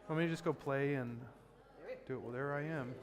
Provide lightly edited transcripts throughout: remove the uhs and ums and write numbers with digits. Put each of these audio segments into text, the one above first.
Want me to just go play and do it? Well, there I am.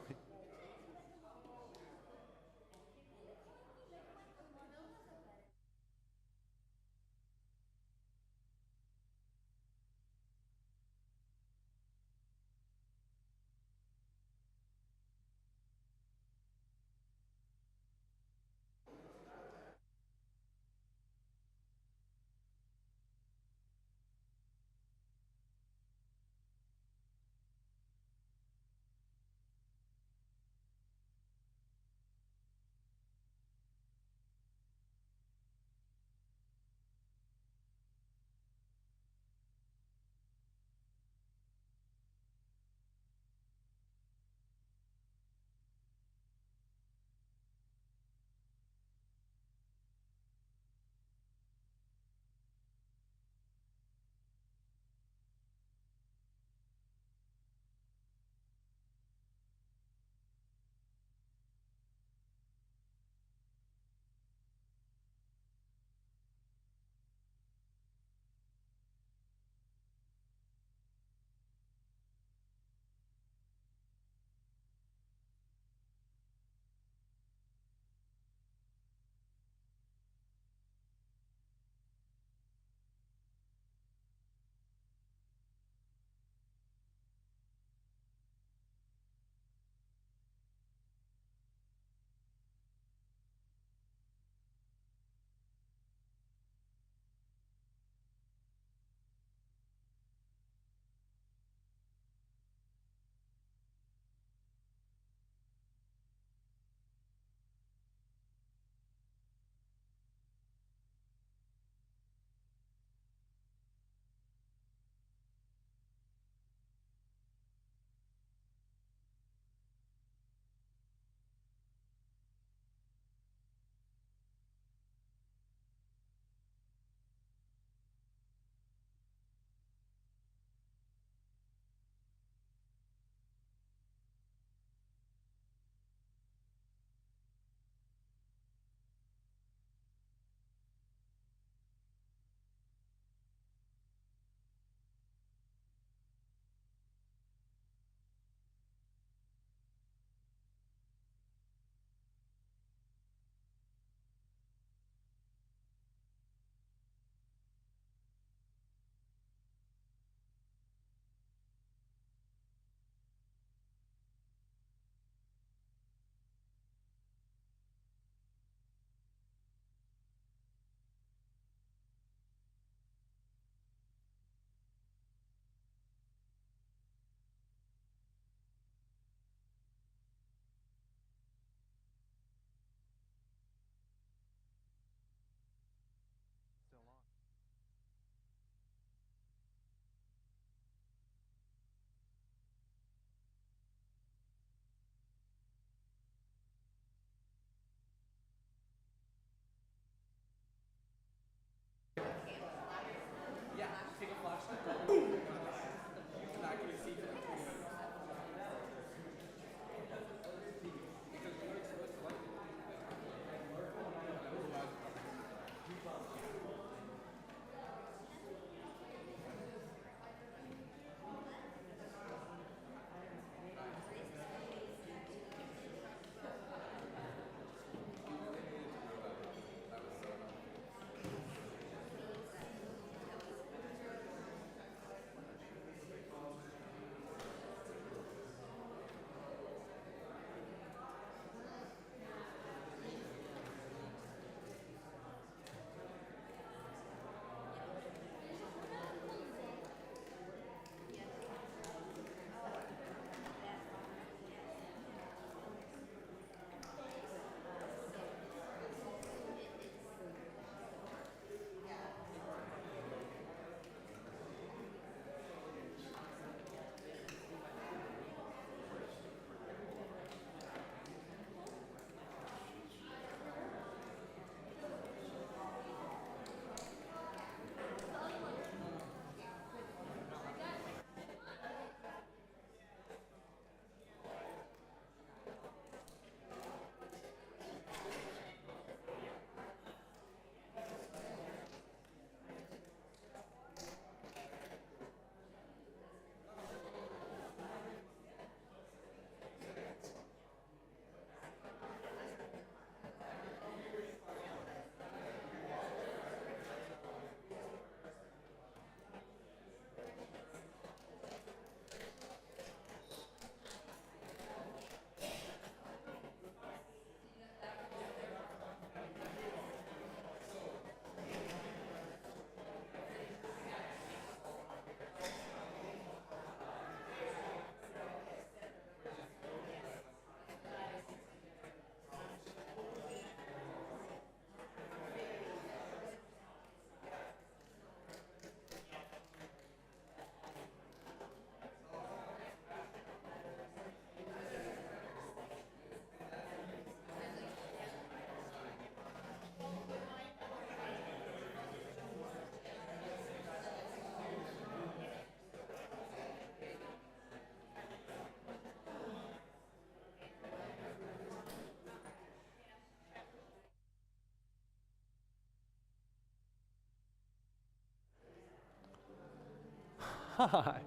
Hi.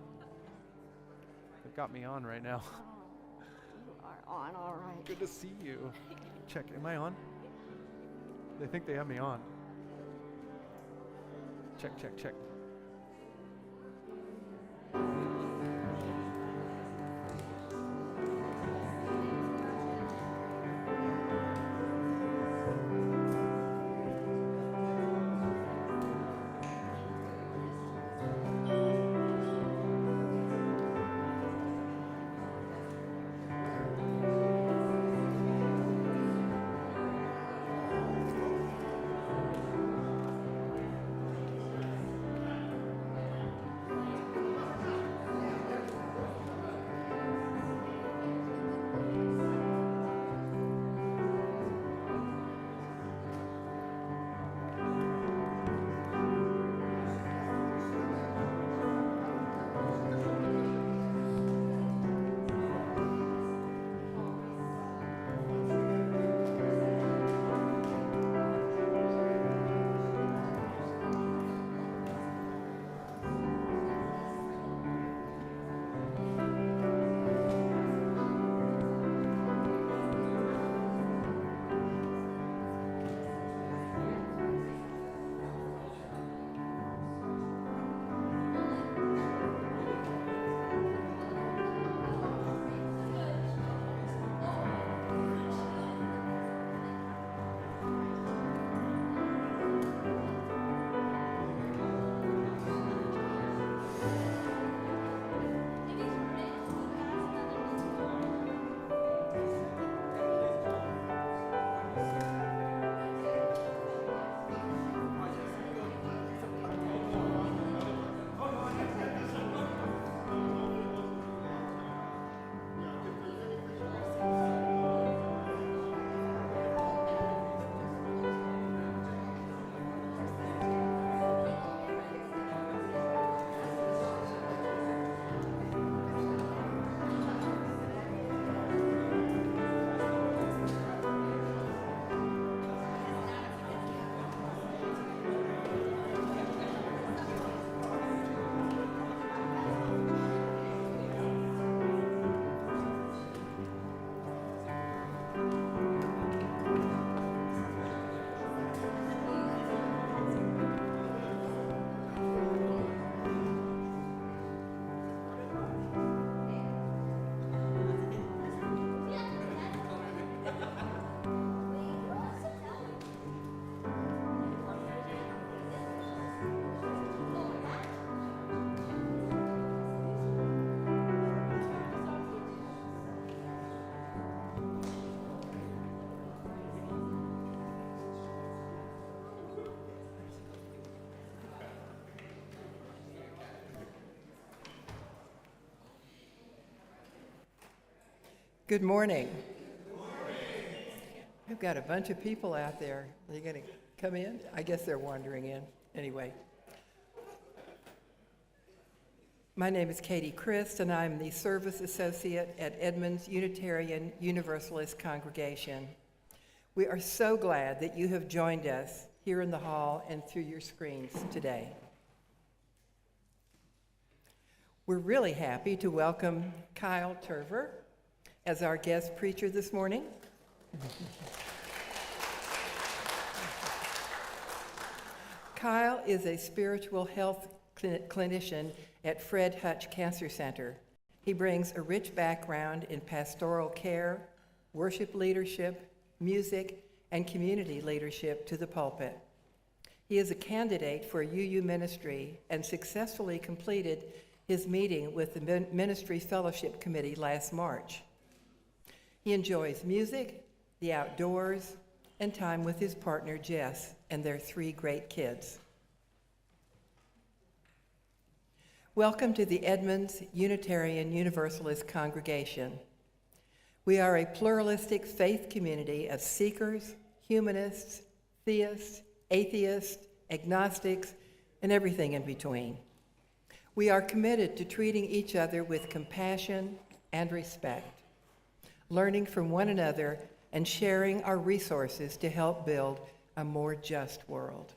They've got me on right now. You are on, all right. Good to see you. Check, am I on? They think they have me on. Check, check, check. Good morning. We've got a bunch of people out there. Are they going to come in? I guess they're wandering in. Anyway. My name is Katie Christ, and I'm the Service Associate at Edmonds Unitarian Universalist congregation. We are so glad that you have joined us here in the hall and through your screens today. We're really happy to welcome Kyle Turver as our guest preacher this morning. Kyle is a spiritual health clinician at Fred Hutch Cancer Center. He brings a rich background in pastoral care, worship leadership, music, and community leadership to the pulpit. He is a candidate for UU ministry and successfully completed his meeting with the Ministry Fellowship Committee last March. He enjoys music, the outdoors, and time with his partner Jess and their 3 great kids. Welcome to the Edmonds Unitarian Universalist congregation. We are a pluralistic faith community of seekers, humanists, theists, atheists, agnostics, and everything in between. We are committed to treating each other with compassion and respect, learning from one another, and sharing our resources to help build a more just world.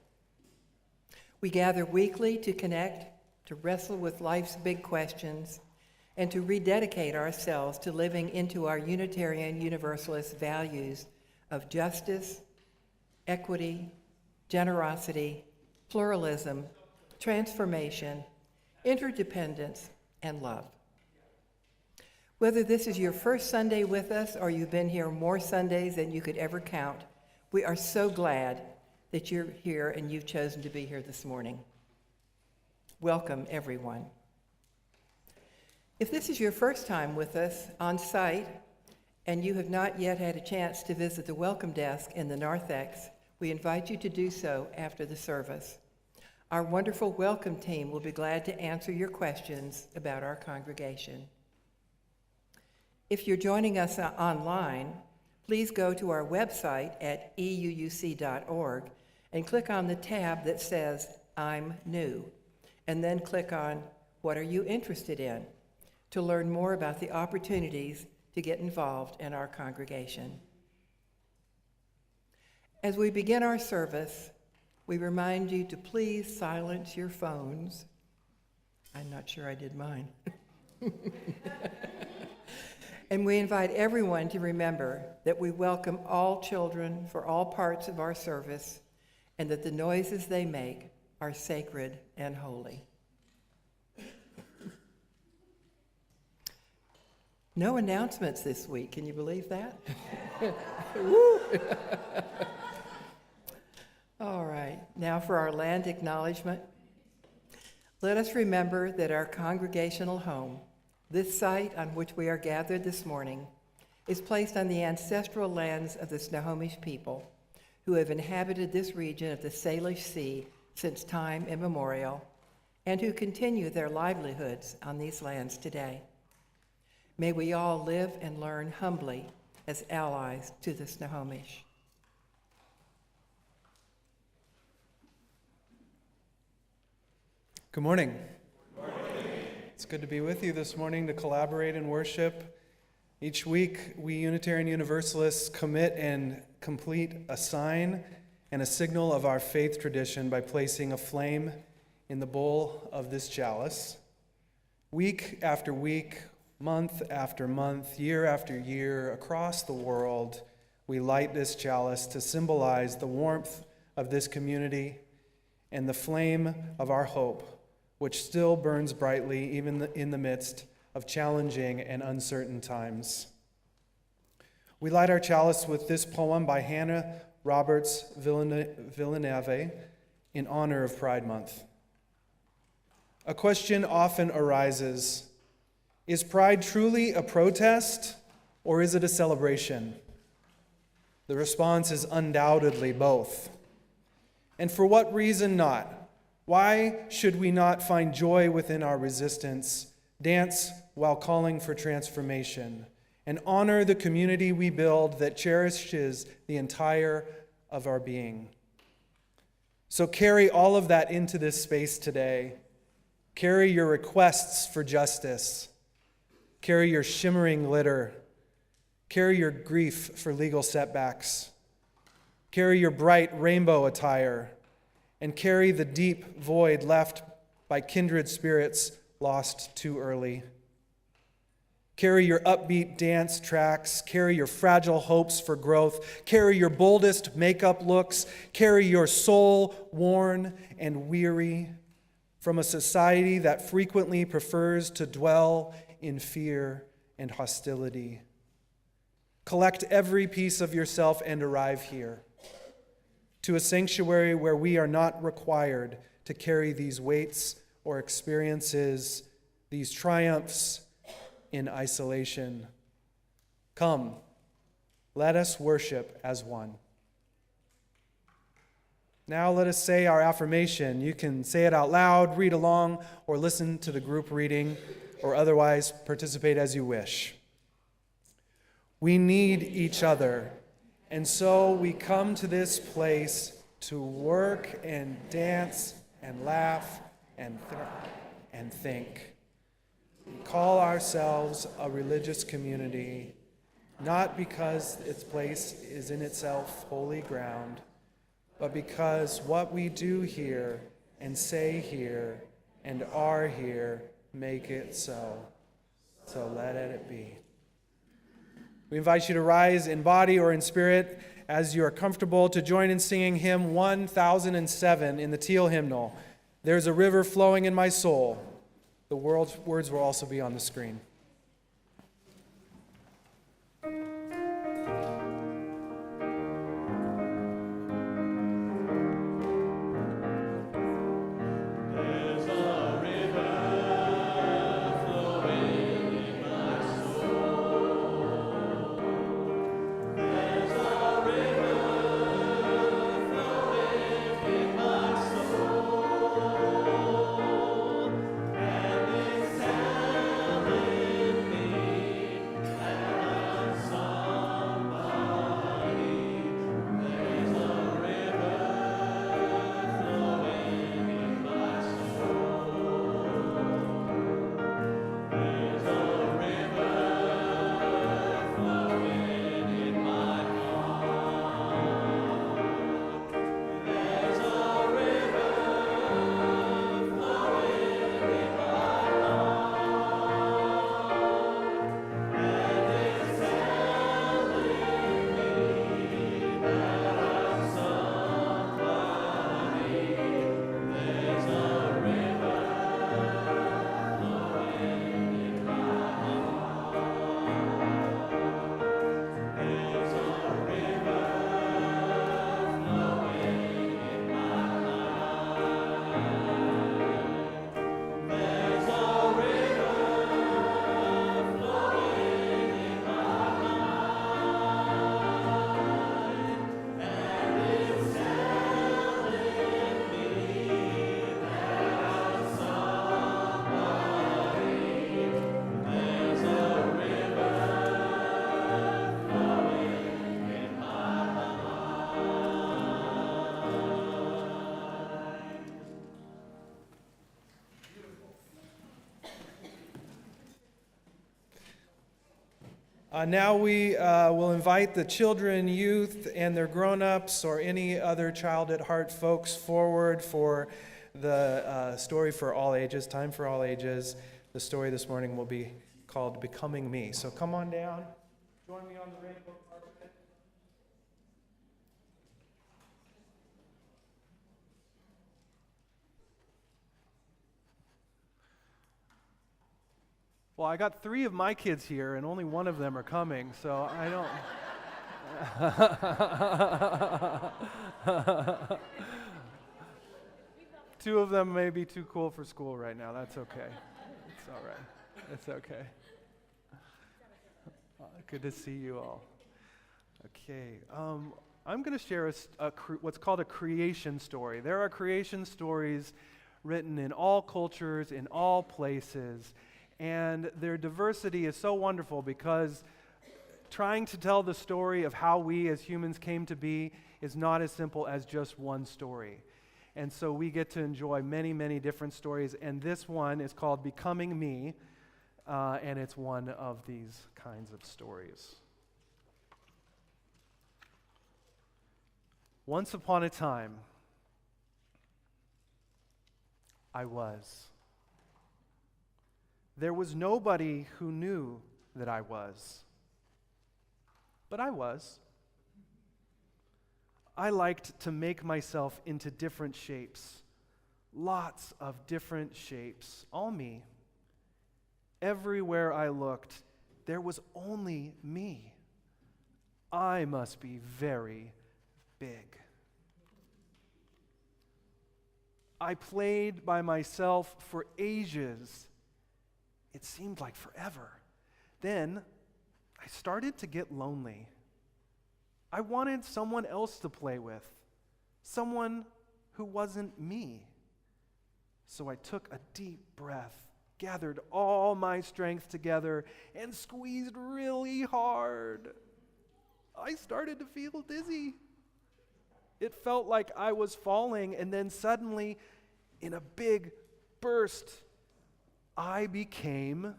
We gather weekly to connect, to wrestle with life's big questions, and to rededicate ourselves to living into our Unitarian Universalist values of justice, equity, generosity, pluralism, transformation, interdependence, and love. Whether this is your first Sunday with us or you've been here more Sundays than you could ever count, we are so glad that you're here and you've chosen to be here this morning. Welcome, everyone. If this is your first time with us on site and you have not yet had a chance to visit the welcome desk in the narthex, we invite you to do so after the service. Our wonderful welcome team will be glad to answer your questions about our congregation. If you're joining us online, please go to our website at euuc.org and click on the tab that says I'm New, and then click on What Are You Interested in? To learn more about the opportunities to get involved in our congregation. As we begin our service, we remind you to please silence your phones. I'm not sure I did mine. And we invite everyone to remember that we welcome all children for all parts of our service and that the noises they make are sacred and holy. No announcements this week. Can you believe that? Woo! All right, now for our land acknowledgement. Let us remember that our congregational home, this site on which we are gathered this morning, is placed on the ancestral lands of the Snohomish people, who have inhabited this region of the Salish Sea since time immemorial, and who continue their livelihoods on these lands today. May we all live and learn humbly as allies to the Snohomish. Good morning. It's good to be with you this morning to collaborate in worship. Each week, we Unitarian Universalists commit and complete a sign and a signal of our faith tradition by placing a flame in the bowl of this chalice. Week after week, month after month, year after year, across the world, we light this chalice to symbolize the warmth of this community and the flame of our hope, which still burns brightly even in the midst of challenging and uncertain times. We light our chalice with this poem by Hannah Roberts Villeneuve in honor of Pride Month. A question often arises: is Pride truly a protest, or is it a celebration? The response is undoubtedly both. And for what reason not? Why should we not find joy within our resistance, dance while calling for transformation, and honor the community we build that cherishes the entire of our being? So carry all of that into this space today. Carry your requests for justice. Carry your shimmering glitter. Carry your grief for legal setbacks. Carry your bright rainbow attire. And carry the deep void left by kindred spirits lost too early. Carry your upbeat dance tracks. Carry your fragile hopes for growth. Carry your boldest makeup looks. Carry your soul worn and weary from a society that frequently prefers to dwell in fear and hostility. Collect every piece of yourself and arrive here, to a sanctuary where we are not required to carry these weights or experiences, these triumphs in isolation. Come, let us worship as one. Now let us say our affirmation. You can say it out loud, read along, or listen to the group reading, or otherwise participate as you wish. We need each other. And so we come to this place to work and dance and laugh and think. We call ourselves a religious community, not because its place is in itself holy ground, but because what we do here and say here and are here, make it so. So let it be. We invite you to rise in body or in spirit as you are comfortable to join in singing hymn 1007 in the Teal hymnal. There's a river flowing in my soul. The words will also be on the screen. Now we will invite the children, youth, and their grown-ups or any other child at heart folks forward for the story for all ages, time for all ages. The story this morning will be called Becoming Me. So come on down, join me on the rainbow carpet. Well, I got 3 of my kids here, and only one of them are coming, so I don't... 2 of them may be too cool for school right now. That's okay. It's all right. It's okay. Good to see you all. Okay. I'm going to share what's called a creation story. There are creation stories written in all cultures, in all places, and their diversity is so wonderful because trying to tell the story of how we as humans came to be is not as simple as just one story. And so we get to enjoy many, many different stories, and this one is called Becoming Me, and it's one of these kinds of stories. Once upon a time, I was. There was nobody who knew that I was. But I was. I liked to make myself into different shapes. Lots of different shapes. All me. Everywhere I looked, there was only me. I must be very big. I played by myself for ages. It seemed like forever. Then I started to get lonely. I wanted someone else to play with, someone who wasn't me. So I took a deep breath, gathered all my strength together, and squeezed really hard. I started to feel dizzy. It felt like I was falling, and then suddenly, in a big burst, I became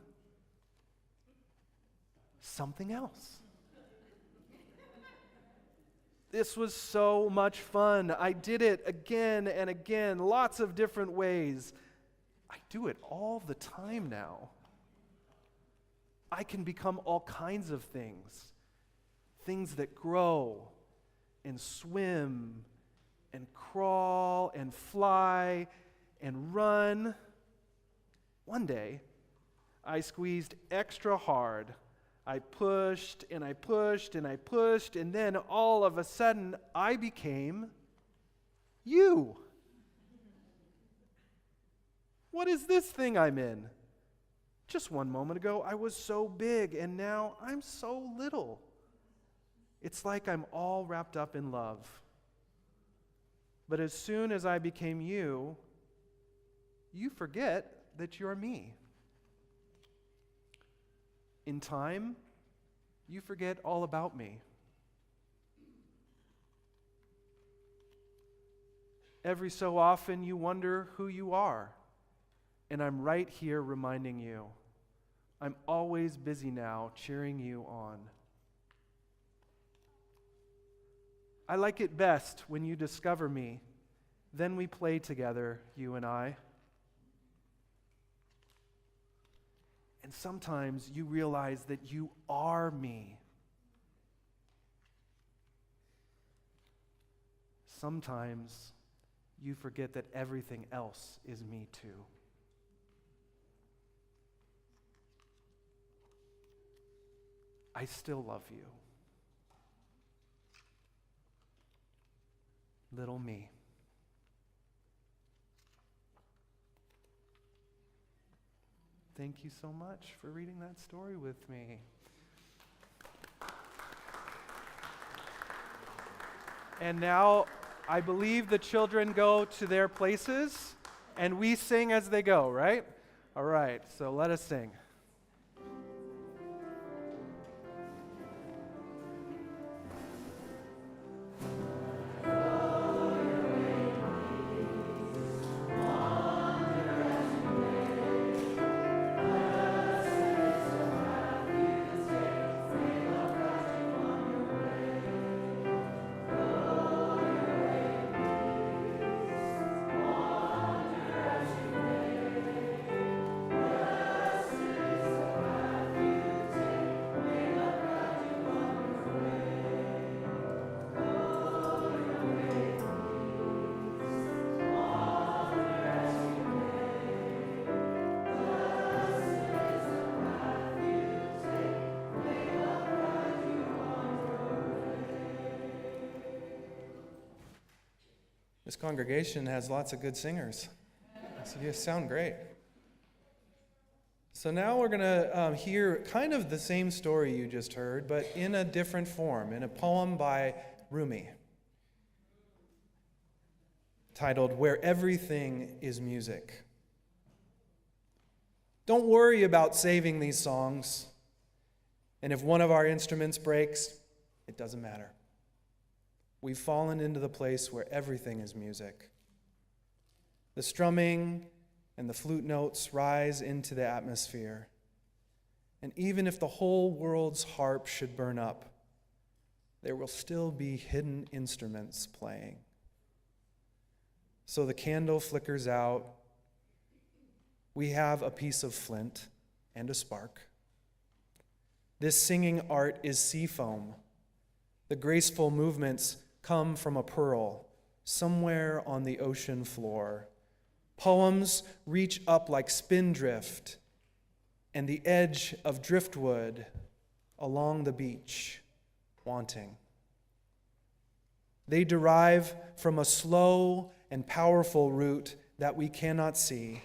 something else. This was so much fun. I did it again and again, lots of different ways. I do it all the time now. I can become all kinds of things. Things that grow and swim and crawl and fly and run. One day, I squeezed extra hard. I pushed and I pushed and I pushed, and then all of a sudden, I became you. What is this thing I'm in? Just one moment ago, I was so big, and now I'm so little. It's like I'm all wrapped up in love. But as soon as I became you, you forget that you're me. In time, you forget all about me. Every so often, you wonder who you are, and I'm right here reminding you. I'm always busy now, cheering you on. I like it best when you discover me. Then we play together, you and I. And sometimes you realize that you are me. Sometimes you forget that everything else is me too. I still love you. Little me. Thank you so much for reading that story with me. And now I believe the children go to their places and we sing as they go, right? All right, so let us sing. This congregation has lots of good singers. So you sound great. So now we're going to hear kind of the same story you just heard, but in a different form, in a poem by Rumi, titled Where Everything is Music. Don't worry about saving these songs, and if one of our instruments breaks, it doesn't matter. We've fallen into the place where everything is music. The strumming and the flute notes rise into the atmosphere. And even if the whole world's harp should burn up, there will still be hidden instruments playing. So the candle flickers out. We have a piece of flint and a spark. This singing art is sea foam. The graceful movements come from a pearl somewhere on the ocean floor. Poems reach up like spindrift and the edge of driftwood along the beach, wanting. They derive from a slow and powerful root that we cannot see.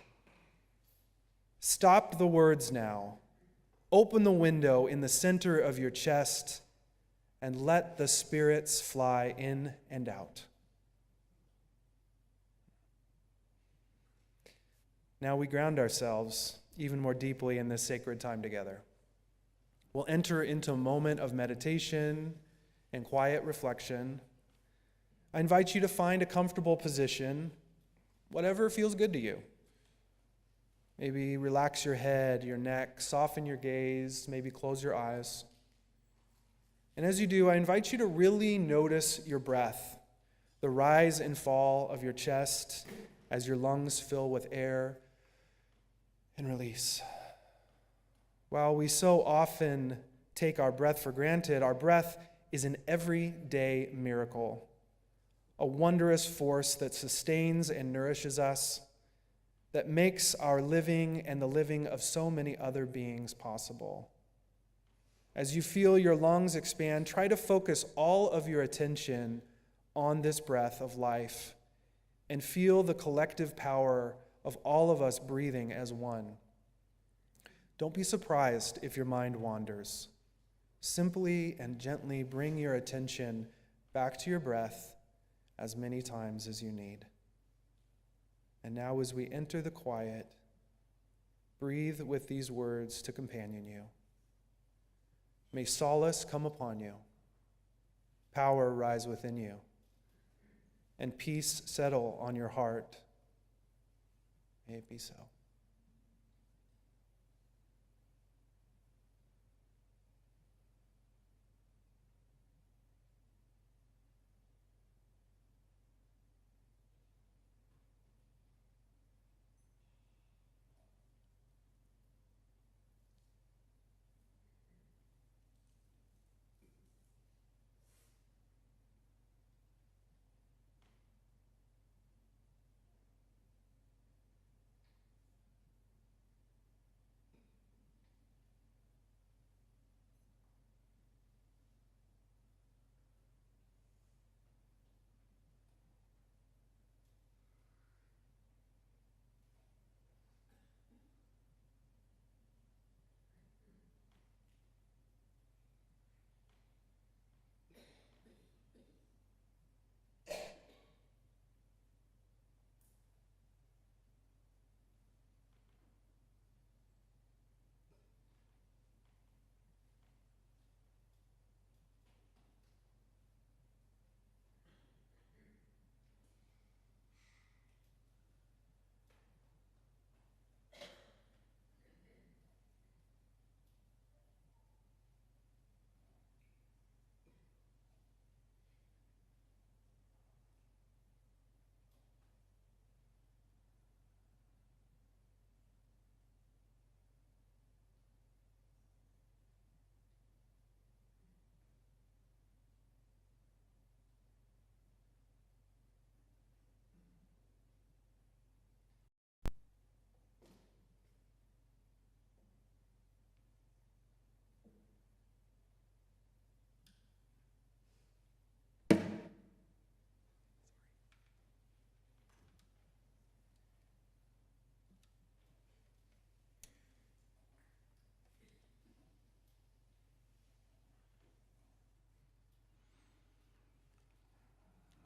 Stop the words now. Open the window in the center of your chest and let the spirits fly in and out. Now we ground ourselves even more deeply in this sacred time together. We'll enter into a moment of meditation and quiet reflection. I invite you to find a comfortable position, whatever feels good to you. Maybe relax your head, your neck, soften your gaze, maybe close your eyes. And as you do, I invite you to really notice your breath, the rise and fall of your chest as your lungs fill with air, And release. While we so often take our breath for granted, our breath is an everyday miracle, a wondrous force that sustains and nourishes us, that makes our living and the living of so many other beings possible. As you feel your lungs expand, try to focus all of your attention on this breath of life and feel the collective power of all of us breathing as one. Don't be surprised if your mind wanders. Simply and gently bring your attention back to your breath as many times as you need. And now, as we enter the quiet, breathe with these words to companion you. May solace come upon you, power rise within you, and peace settle on your heart. May it be so.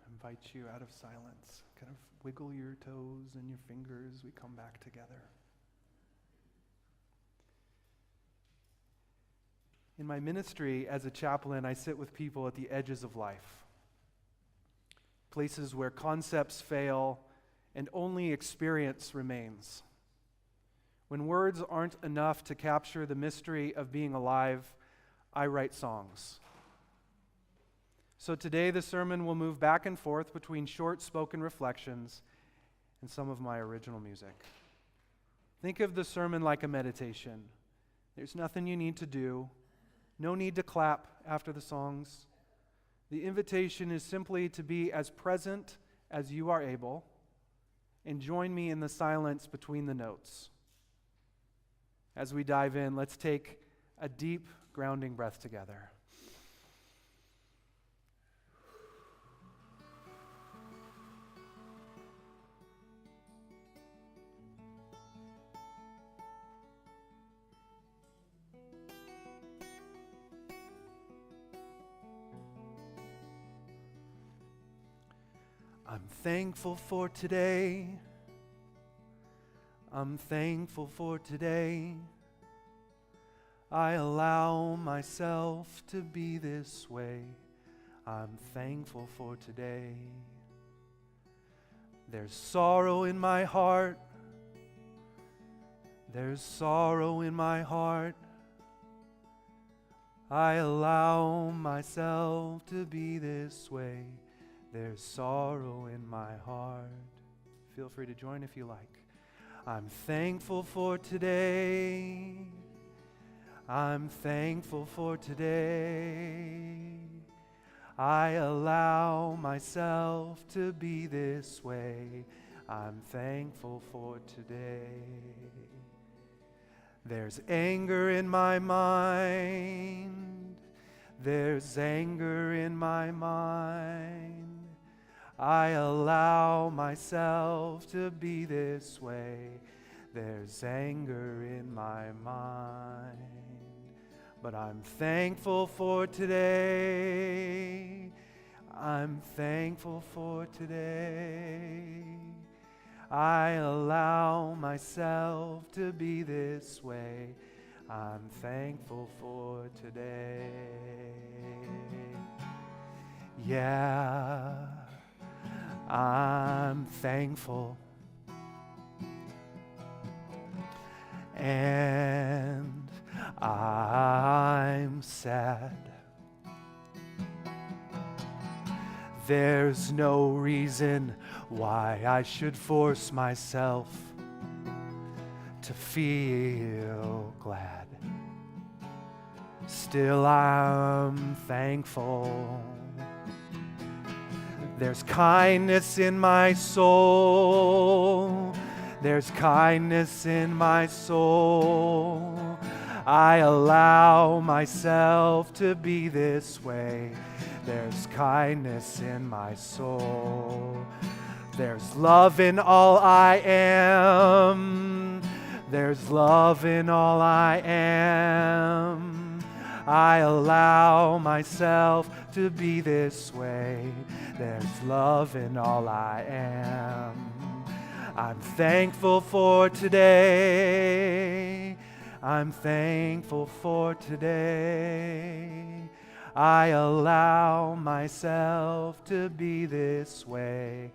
I invite you out of silence. Kind of wiggle your toes and your fingers. We come back together. In my ministry as a chaplain, I sit with people at the edges of life. Places where concepts fail and only experience remains. When words aren't enough to capture the mystery of being alive, I write songs. So today the sermon will move back and forth between short spoken reflections and some of my original music. Think of the sermon like a meditation. There's nothing you need to do. No need to clap after the songs. The invitation is simply to be as present as you are able and join me in the silence between the notes. As we dive in, let's take a deep, grounding breath together. I'm thankful for today. I'm thankful for today. I allow myself to be this way. I'm thankful for today. There's sorrow in my heart. There's sorrow in my heart. I allow myself to be this way. There's sorrow in my heart. Feel free to join if you like. I'm thankful for today. I'm thankful for today. I allow myself to be this way. I'm thankful for today. There's anger in my mind. There's anger in my mind. I allow myself to be this way. There's anger in my mind. But I'm thankful for today. I'm thankful for today. I allow myself to be this way. I'm thankful for today. Yeah, I'm thankful. And I'm sad. There's no reason why I should force myself to feel glad. Still, I'm thankful. There's kindness in my soul. There's kindness in my soul. I allow myself to be this way. There's kindness in my soul. There's love in all I am. There's love in all I am. I allow myself to be this way. There's love in all I am. I'm thankful for today. I'm thankful for today. I allow myself to be this way.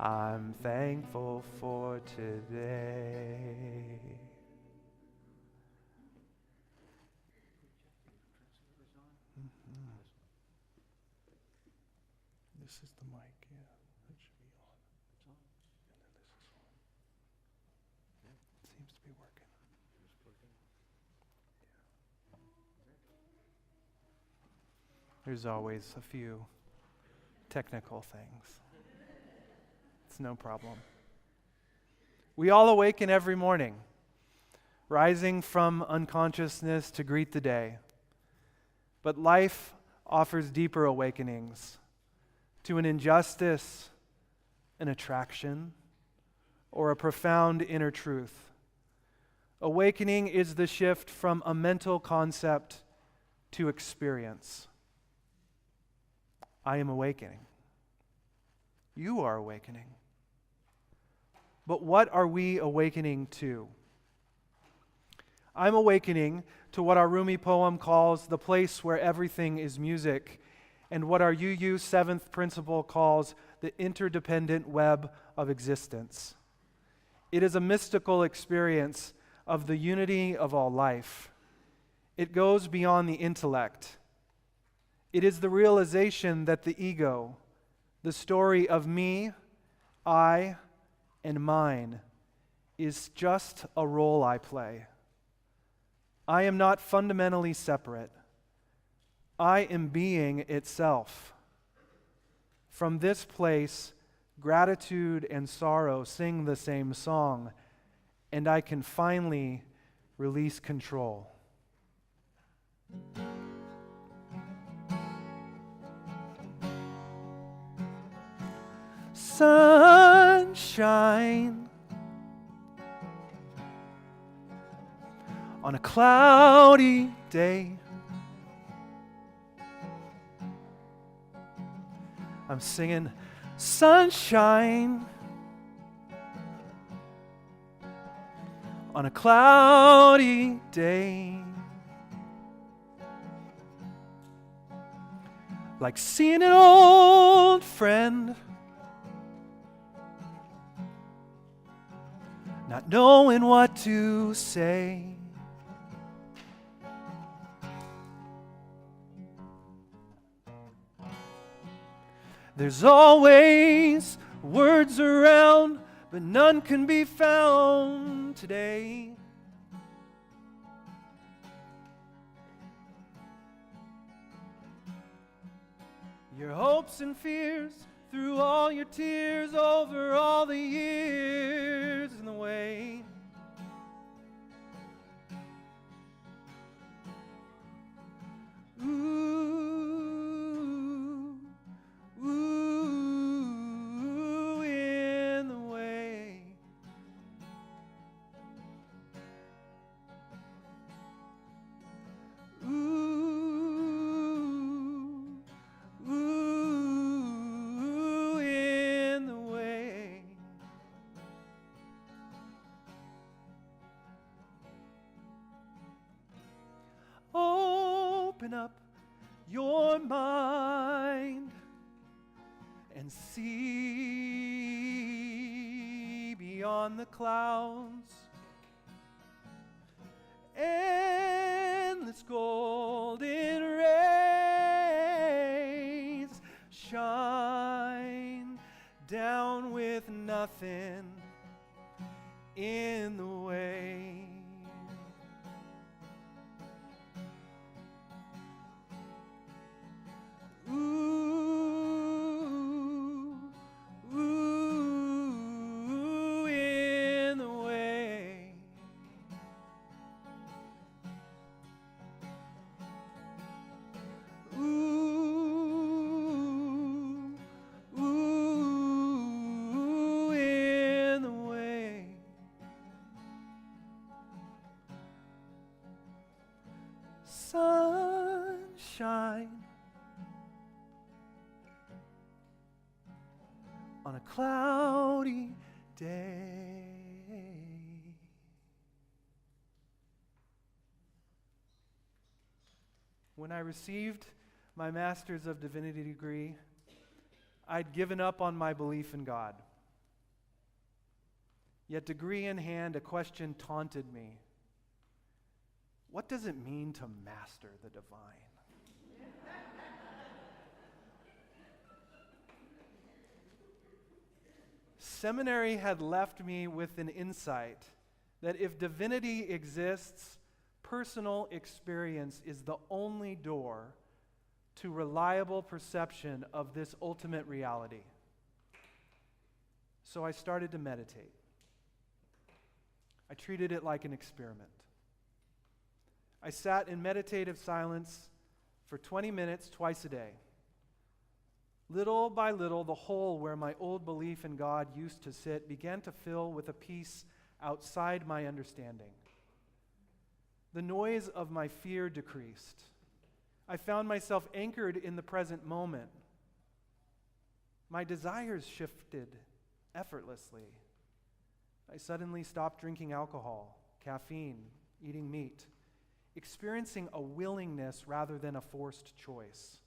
I'm thankful for today. This is the mic, yeah. It should be on. It's on. And then this is on. It seems to be working. There's always a few technical things. It's no problem. We all awaken every morning, rising from unconsciousness to greet the day. But life offers deeper awakenings to an injustice, an attraction, or a profound inner truth. Awakening is the shift from a mental concept to experience. I am awakening. You are awakening. But what are we awakening to? I'm awakening to what our Rumi poem calls the place where everything is music, and what our UU seventh principle calls the interdependent web of existence. It is a mystical experience of the unity of all life. It goes beyond the intellect. It is the realization that the ego, the story of me, I, and mine, is just a role I play. I am not fundamentally separate. I am being itself. From this place, gratitude and sorrow sing the same song, and I can finally release control. Sunshine on a cloudy day. I'm singing sunshine on a cloudy day. Like seeing an old friend, not knowing what to say. There's always words around, but none can be found today. Your hopes and fears, through all your tears, over all the years in the way. Ooh, ooh, in the way. Ooh, ooh, in the way. Open up your mind and see beyond the clouds. Endless golden rays shine down with nothing in the way. Ooh, ooh, in the way. Ooh, ooh, in the way. Sunshine on a cloudy day. When I received my Master's of Divinity degree, I'd given up on my belief in God. Yet, degree in hand, a question taunted me. What does it mean to master the divine? Seminary had left me with an insight that if divinity exists, personal experience is the only door to reliable perception of this ultimate reality. So I started to meditate. I treated it like an experiment. I sat in meditative silence for 20 minutes twice a day. Little by little, the hole where my old belief in God used to sit began to fill with a peace outside my understanding. The noise of my fear decreased. I found myself anchored in the present moment. My desires shifted effortlessly. I suddenly stopped drinking alcohol, caffeine, eating meat, experiencing a willingness rather than a forced choice.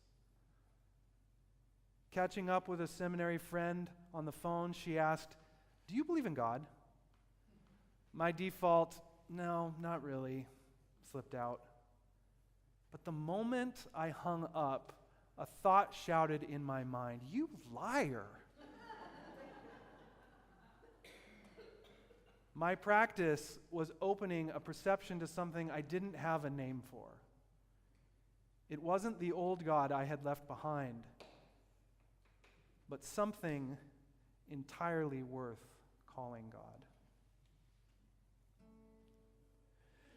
Catching up with a seminary friend on the phone, she asked, "Do you believe in God?" My default, "No, not really," slipped out. But the moment I hung up, a thought shouted in my mind, "You liar!" My practice was opening a perception to something I didn't have a name for. It wasn't the old God I had left behind, but something entirely worth calling God.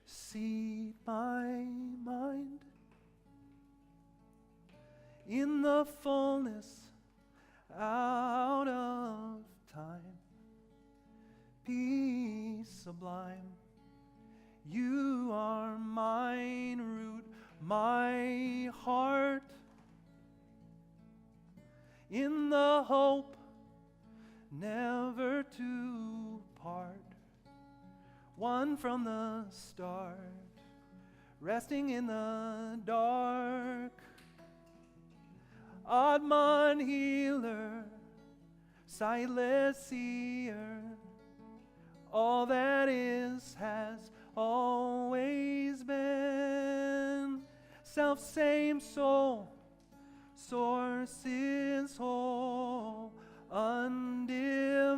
Seat my mind in the fullness out of time. Peace sublime, you are mine root, my heart. In the hope never to part, one from the start, resting in the dark. Atman healer, sightless seer, all that is has always been. Self same soul, source is whole, undivided,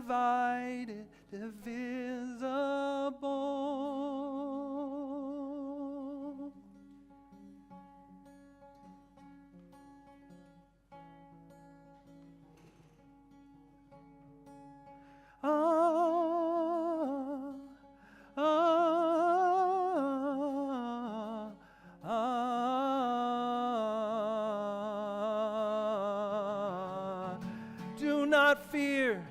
not fear,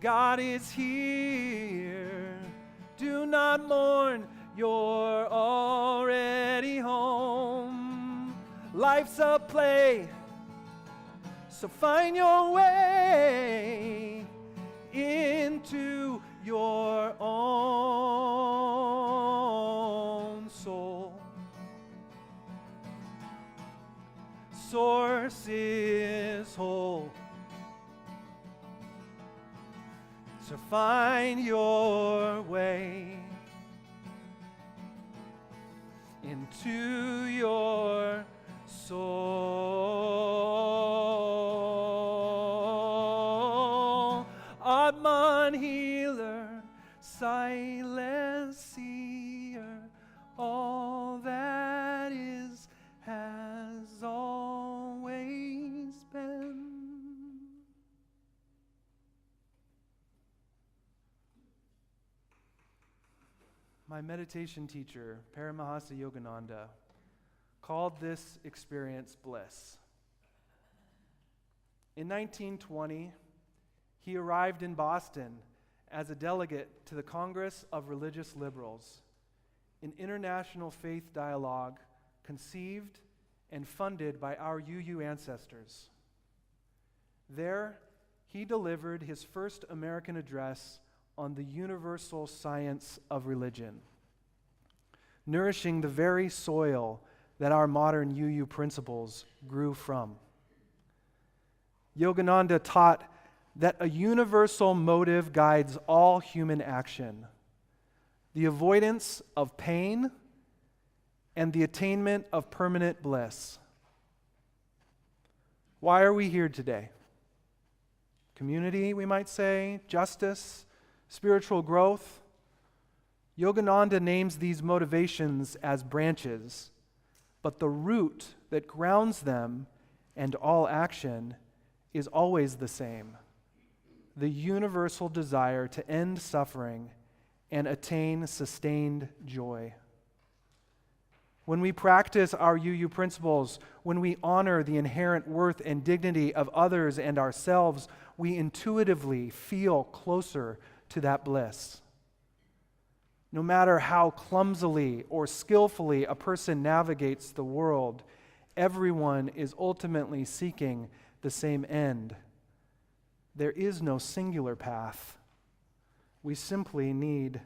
God is here. Do not mourn, you're already home. Life's a play, so find your way into your own soul. Source is whole. So find your way into your soul. Atman healer, silent seer, all that is has always been. My meditation teacher, Paramahasa Yogananda, called this experience bliss. In 1920, he arrived in Boston as a delegate to the Congress of Religious Liberals, an international faith dialogue conceived and funded by our UU ancestors. There, he delivered his first American address on the universal science of religion, nourishing the very soil that our modern UU principles grew from. Yogananda taught that a universal motive guides all human action, the avoidance of pain and the attainment of permanent bliss. Why are we here today? Community, we might say, justice, spiritual growth. Yogananda names these motivations as branches, but the root that grounds them and all action is always the same: the universal desire to end suffering and attain sustained joy. When we practice our UU principles, when we honor the inherent worth and dignity of others and ourselves, we intuitively feel closer to that bliss. No matter how clumsily or skillfully a person navigates the world, everyone is ultimately seeking the same end. There is no singular path. We simply need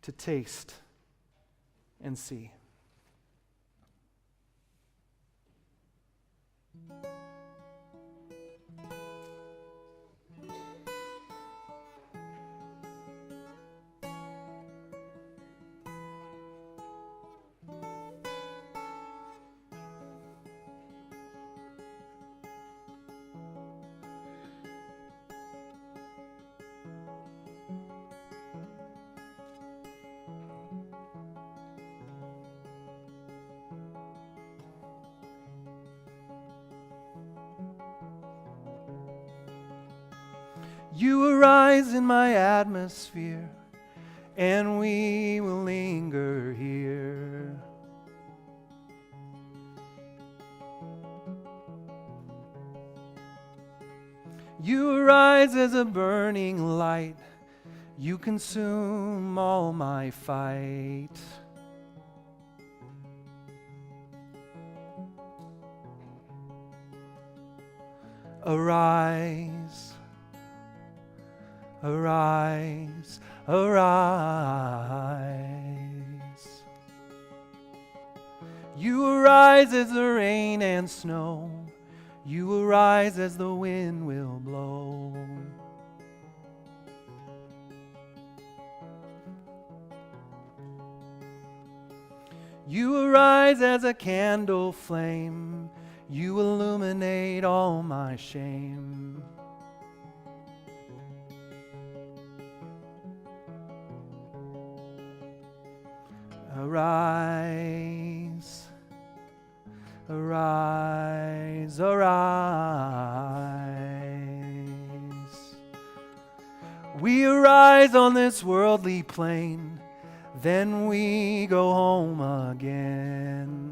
to taste and see. You arise in my atmosphere, and we will linger here. You arise as a burning light. You consume all my fight. Arise, arise, arise. You arise as the rain and snow. You arise as the wind will blow. You arise as a candle flame. You illuminate all my shame. Arise, arise, arise. We arise on this worldly plane, then we go home again.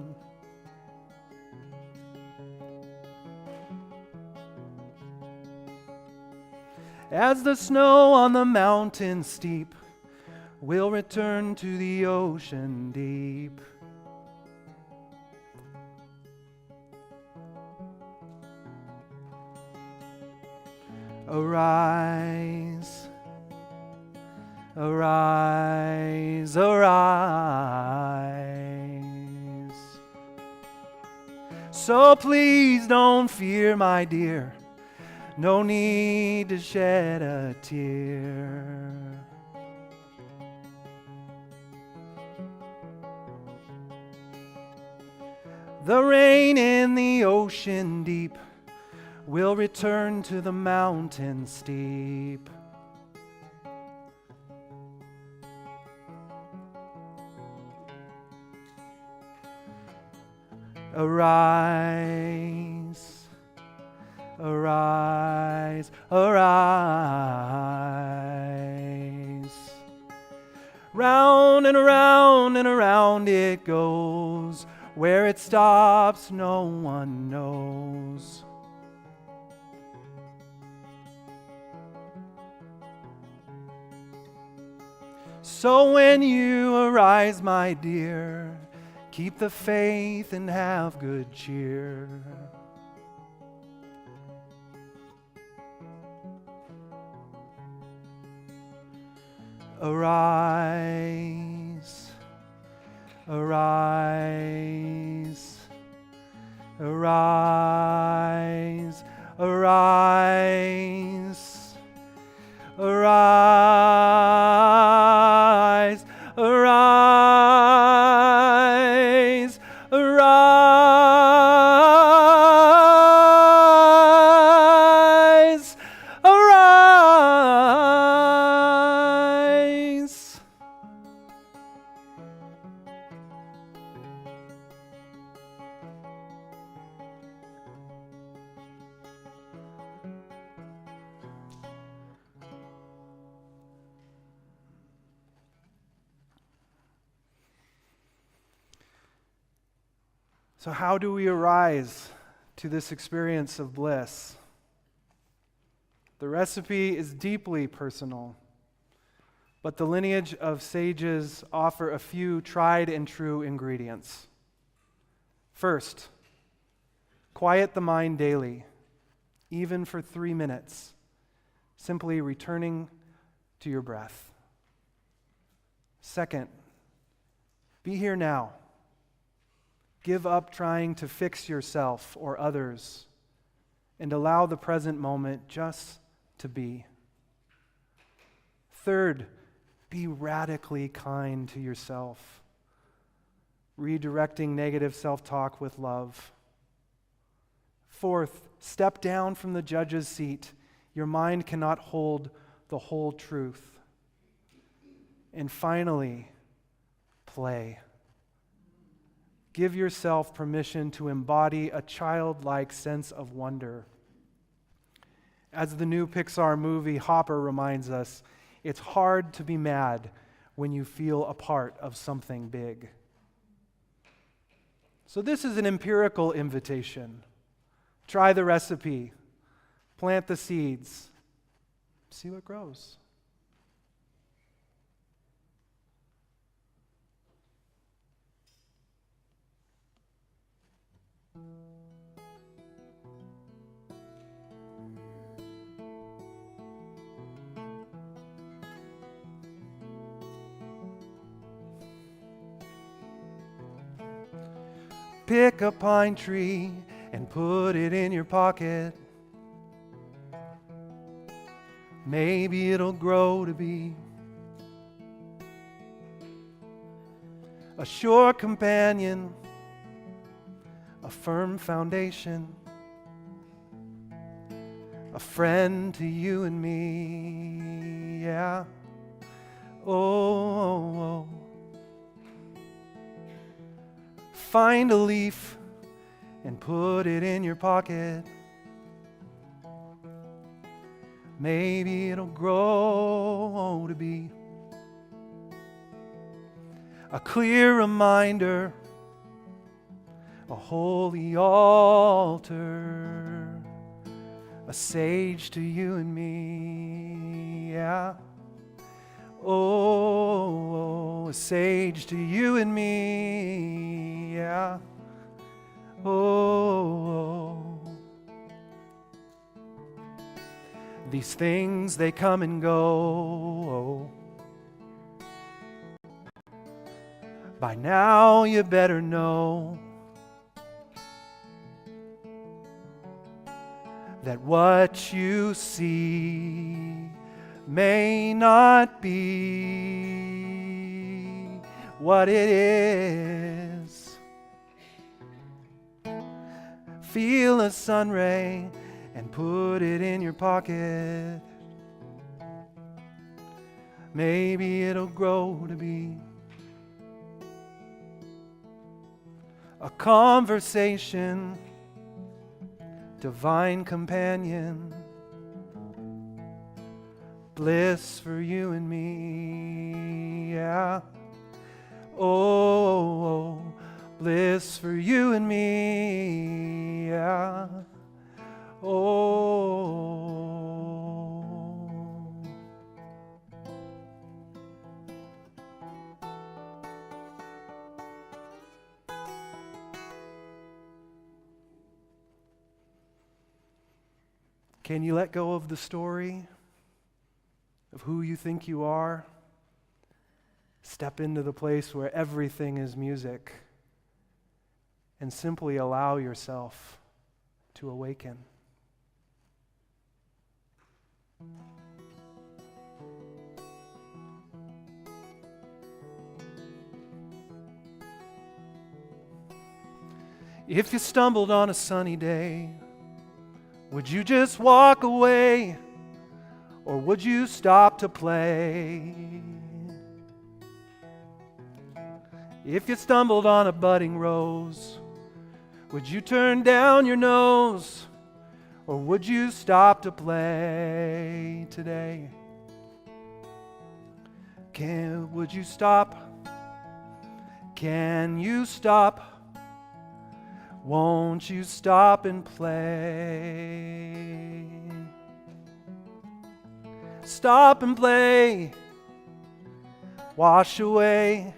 as the snow on the mountain steep will return to the ocean deep. Arise, arise, arise. So please don't fear, my dear, no need to shed a tear. The rain in the ocean deep will return to the mountain steep. Arise, arise, arise. Round and around and around it goes. Where it stops, no one knows. So when you arise, my dear, keep the faith and have good cheer. Arise, arise, arise, arise, arise, arise, arise, arise. So how do we arise to this experience of bliss? The recipe is deeply personal, but the lineage of sages offer a few tried and true ingredients. First, quiet the mind daily, even for 3 minutes, simply returning to your breath. Second, be here now. Give up trying to fix yourself or others and allow the present moment just to be. Third, be radically kind to yourself, redirecting negative self-talk with love. Fourth, step down from the judge's seat. Your mind cannot hold the whole truth. And finally, play. Give yourself permission to embody a childlike sense of wonder. As the new Pixar movie Hopper reminds us, it's hard to be mad when you feel a part of something big. So this is an empirical invitation. Try the recipe, plant the seeds, see what grows. Pick a pine tree and put it in your pocket. Maybe it'll grow to be a sure companion, a firm foundation, a friend to you and me, yeah. Oh. Find a leaf and put it in your pocket. Maybe it'll grow to be a clear reminder, a holy altar, a sage to you and me, yeah. Oh, a sage to you and me, yeah. Oh, these things, they come and go. By now you better know that what you see may not be what it is. Feel a sun ray and put it in your pocket. Maybe it'll grow to be a conversation, divine companion, bliss for you and me, yeah. Oh, bliss for you and me, yeah. Oh. Can you let go of the story of who you think you are? Step into the place where everything is music and simply allow yourself to awaken. If you stumbled on a sunny day, would you just walk away, or would you stop to play? If you stumbled on a budding rose, would you turn down your nose, or would you stop to play today? Would you stop? Can you stop? Won't you stop and play? Stop and play. Wash away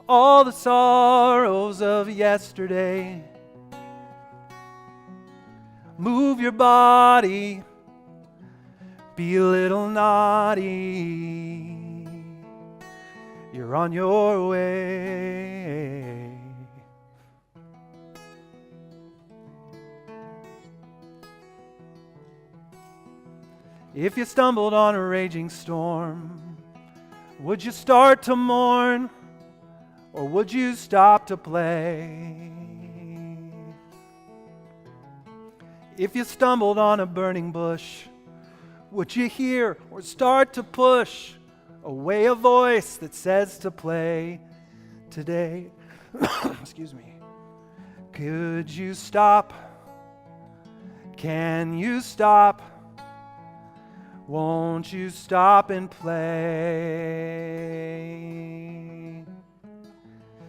all the sorrows of yesterday. Move your body. Be a little naughty. You're on your way. If you stumbled on a raging storm, would you start to mourn, or would you stop to play? If you stumbled on a burning bush, would you hear or start to push away a voice that says to play today? Excuse me. Could you stop? Can you stop? Won't you stop and play?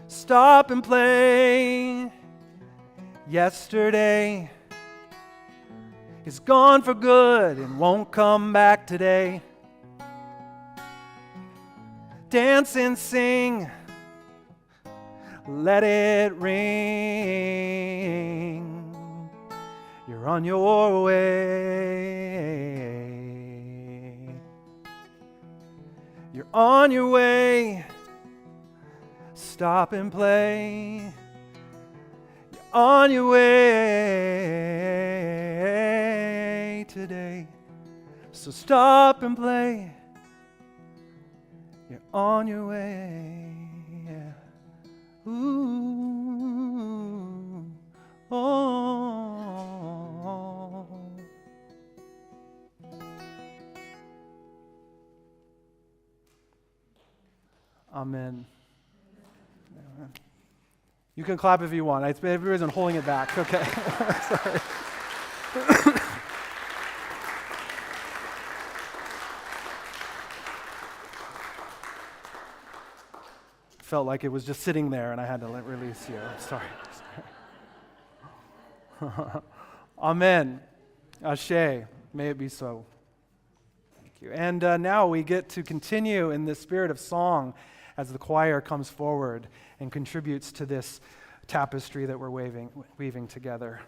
Stop and play. Yesterday is gone for good and won't come back today. Dance and sing. Let it ring. You're on your way. You're on your way. Stop and play. You're on your way today. So stop and play. You're on your way. Yeah. Ooh. Oh. Amen. You can clap if you want. Everybody's been holding it back. Okay. Sorry. Felt like it was just sitting there and I had to release you. Sorry. Amen. Ashe. May it be so. Thank you. And now we get to continue in the spirit of song as the choir comes forward and contributes to this tapestry that we're weaving together.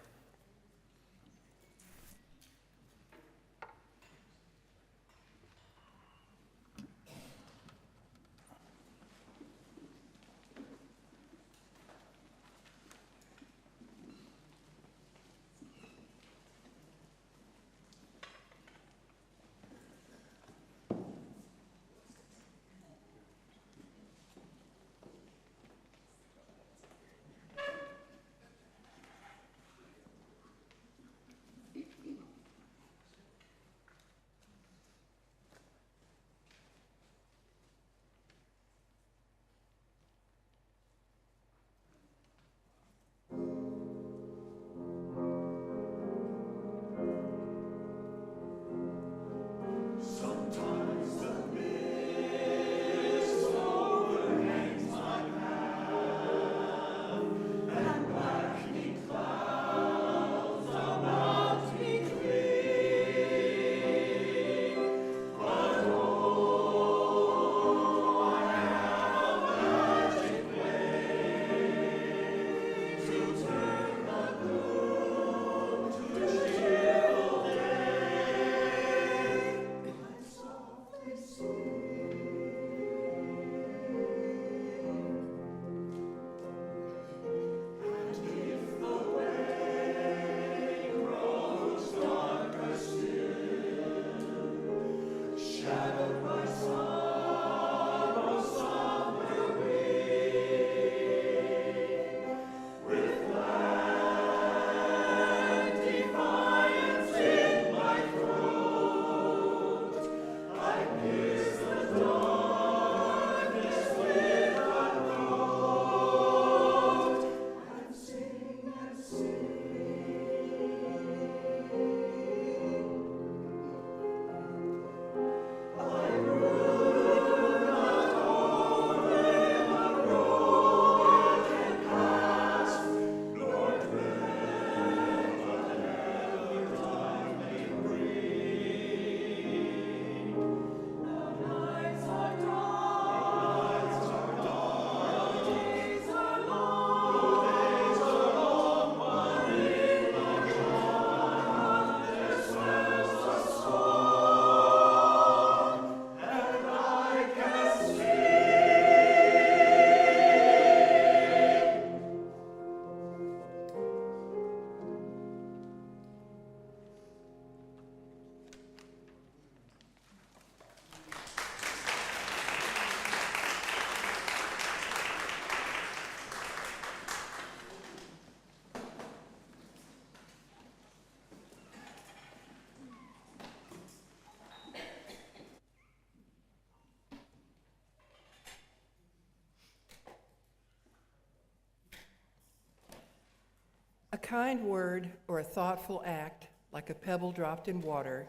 A kind word or a thoughtful act, like a pebble dropped in water,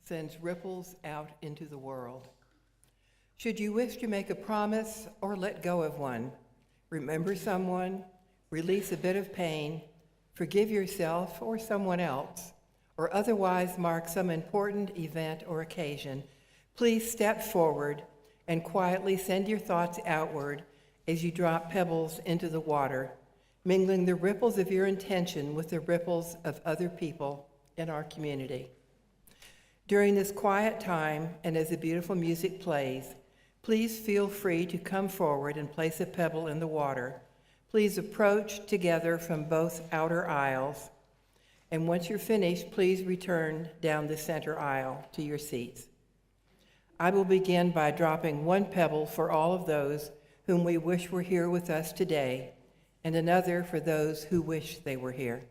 sends ripples out into the world. Should you wish to make a promise or let go of one, remember someone, release a bit of pain, forgive yourself or someone else, or otherwise mark some important event or occasion, please step forward and quietly send your thoughts outward as you drop pebbles into the water, mingling the ripples of your intention with the ripples of other people in our community. During this quiet time, and as the beautiful music plays, please feel free to come forward and place a pebble in the water. Please approach together from both outer aisles, and once you're finished, please return down the center aisle to your seats. I will begin by dropping one pebble for all of those whom we wish were here with us today, and another for those who wish they were here.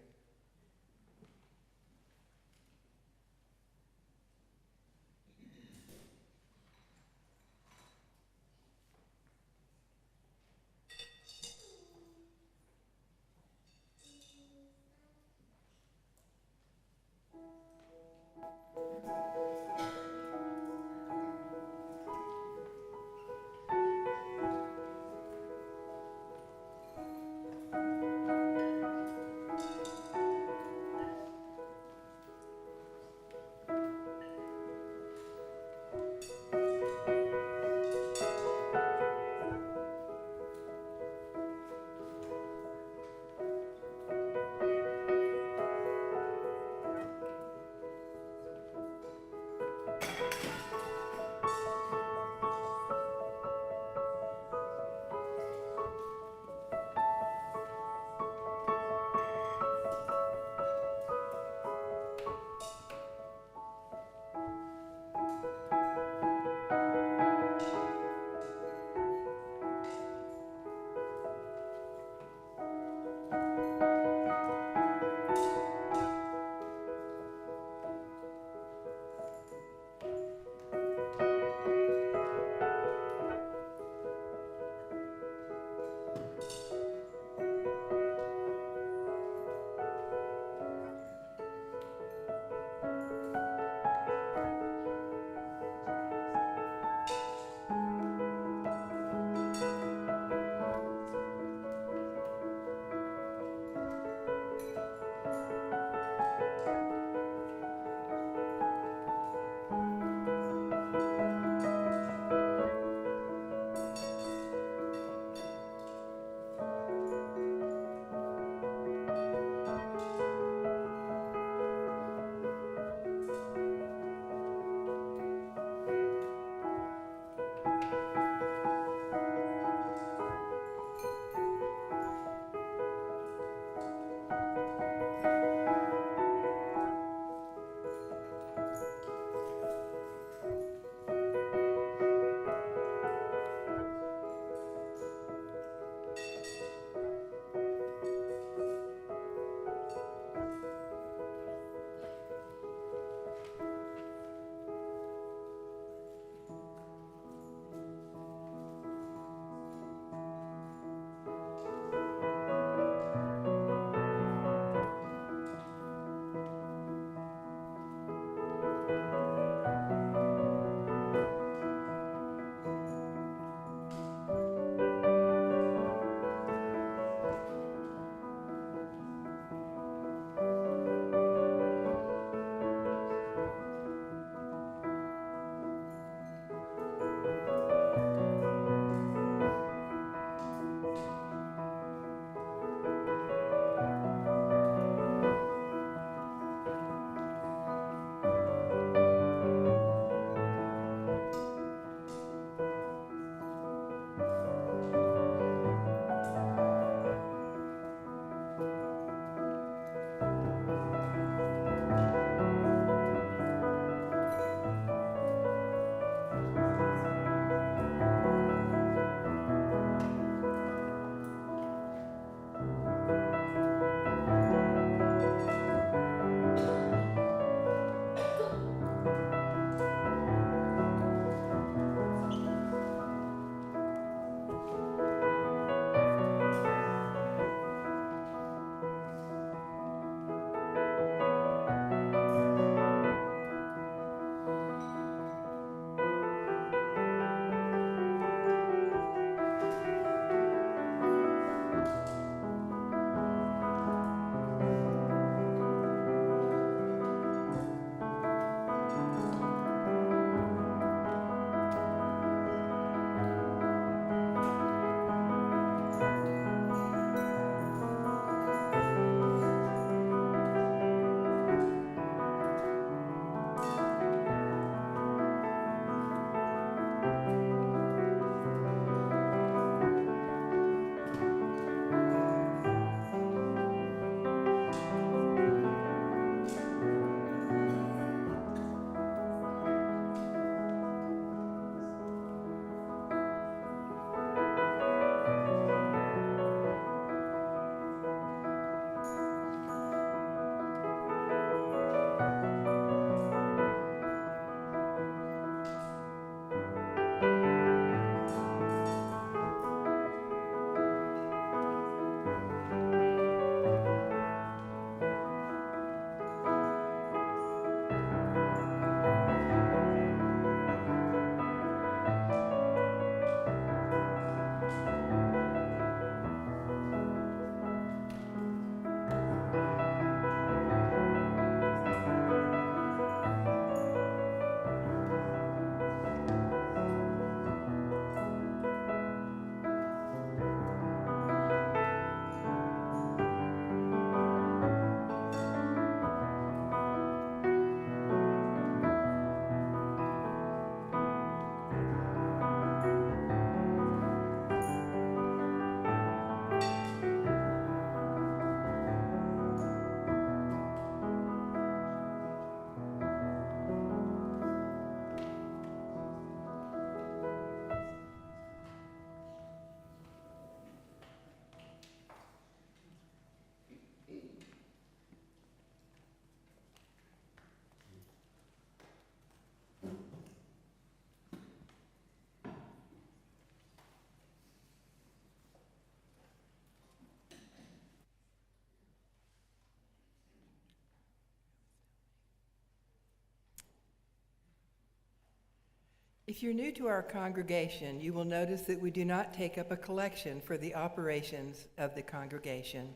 If you're new to our congregation, you will notice that we do not take up a collection for the operations of the congregation.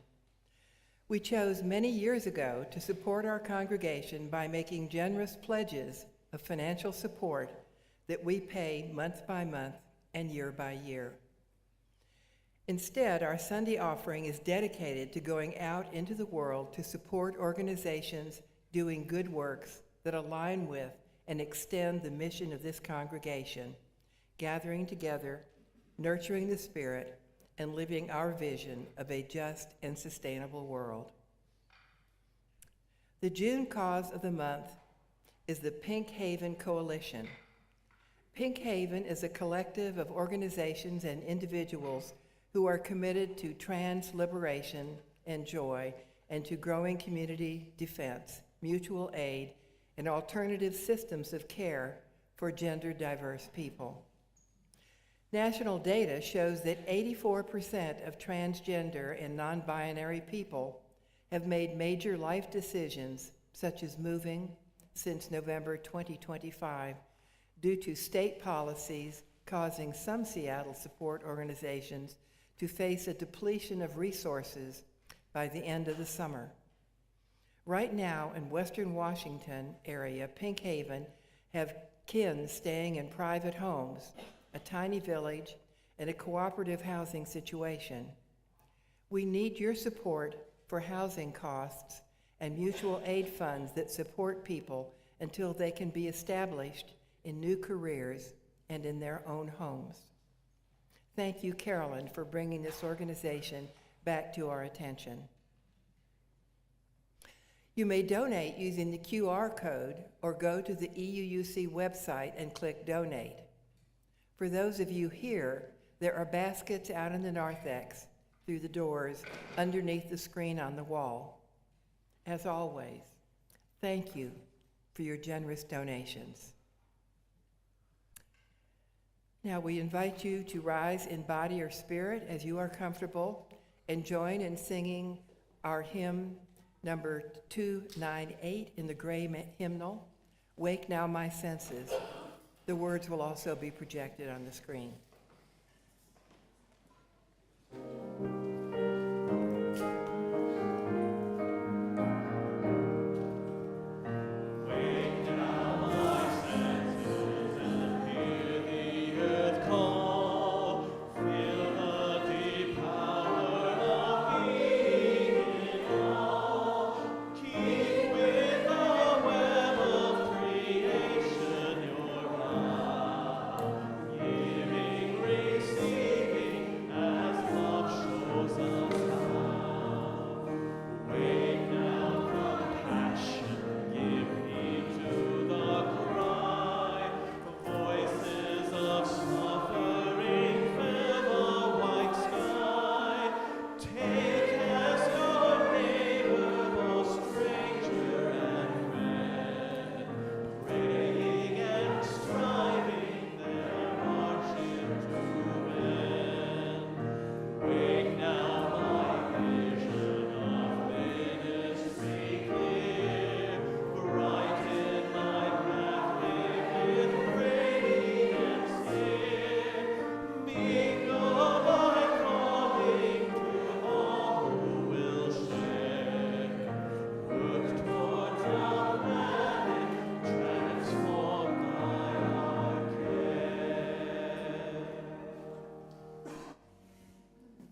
We chose many years ago to support our congregation by making generous pledges of financial support that we pay month by month and year by year. Instead, our Sunday offering is dedicated to going out into the world to support organizations doing good works that align with and extend the mission of this congregation, gathering together, nurturing the Spirit, and living our vision of a just and sustainable world. The June cause of the month is the Pink Haven Coalition. Pink Haven is a collective of organizations and individuals who are committed to trans liberation and joy and to growing community defense, mutual aid, and alternative systems of care for gender diverse people. National data shows that 84% of transgender and non-binary people have made major life decisions, such as moving, since November 2025, due to state policies causing some Seattle support organizations to face a depletion of resources by the end of the summer. Right now in Western Washington area, Pink Haven have kin staying in private homes, a tiny village, and a cooperative housing situation. We need your support for housing costs and mutual aid funds that support people until they can be established in new careers and in their own homes. Thank you, Carolyn, for bringing this organization back to our attention. You may donate using the QR code or go to the EUUC website and click Donate. For those of you here, there are baskets out in the narthex through the doors underneath the screen on the wall. As always, thank you for your generous donations. Now we invite you to rise in body or spirit as you are comfortable and join in singing our hymn number 298 in the gray hymnal, Wake Now My Senses. The words will also be projected on the screen.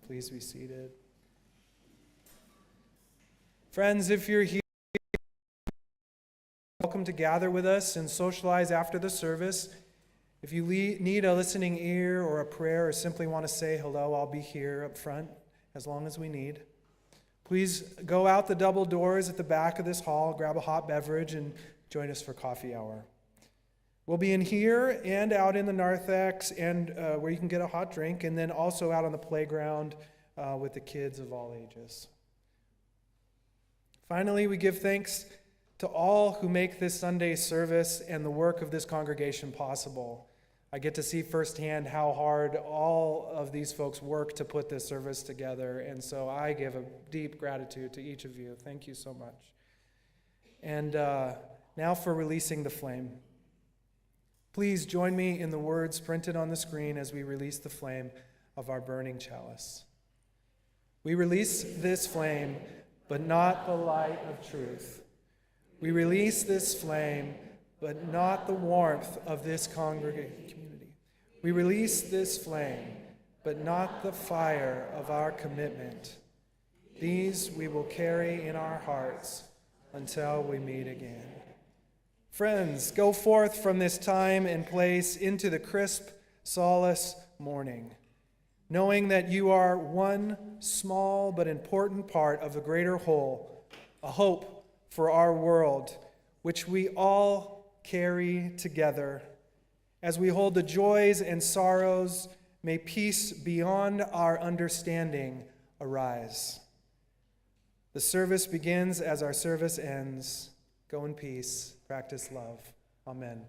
Please be seated. Friends, if you're here, welcome to gather with us and socialize after the service. If you need a listening ear or a prayer or simply want to say hello, I'll be here up front as long as we need. Please go out the double doors at the back of this hall, grab a hot beverage, and join us for coffee hour. We'll be in here and out in the narthex and where you can get a hot drink, and then also out on the playground with the kids of all ages. Finally, we give thanks to all who make this Sunday service and the work of this congregation possible. I get to see firsthand how hard all of these folks work to put this service together, and so I give a deep gratitude to each of you. Thank you so much. And now for releasing the flame. Please join me in the words printed on the screen as we release the flame of our burning chalice. We release this flame, but not the light of truth. We release this flame, but not the warmth of this congregate community. We release this flame, but not the fire of our commitment. These we will carry in our hearts until we meet again. Friends, go forth from this time and place into the crisp solace morning, knowing that you are one small but important part of a greater whole, a hope for our world, which we all carry together. As we hold the joys and sorrows, may peace beyond our understanding arise. The service begins as our service ends. Go in peace. Practice love. Amen.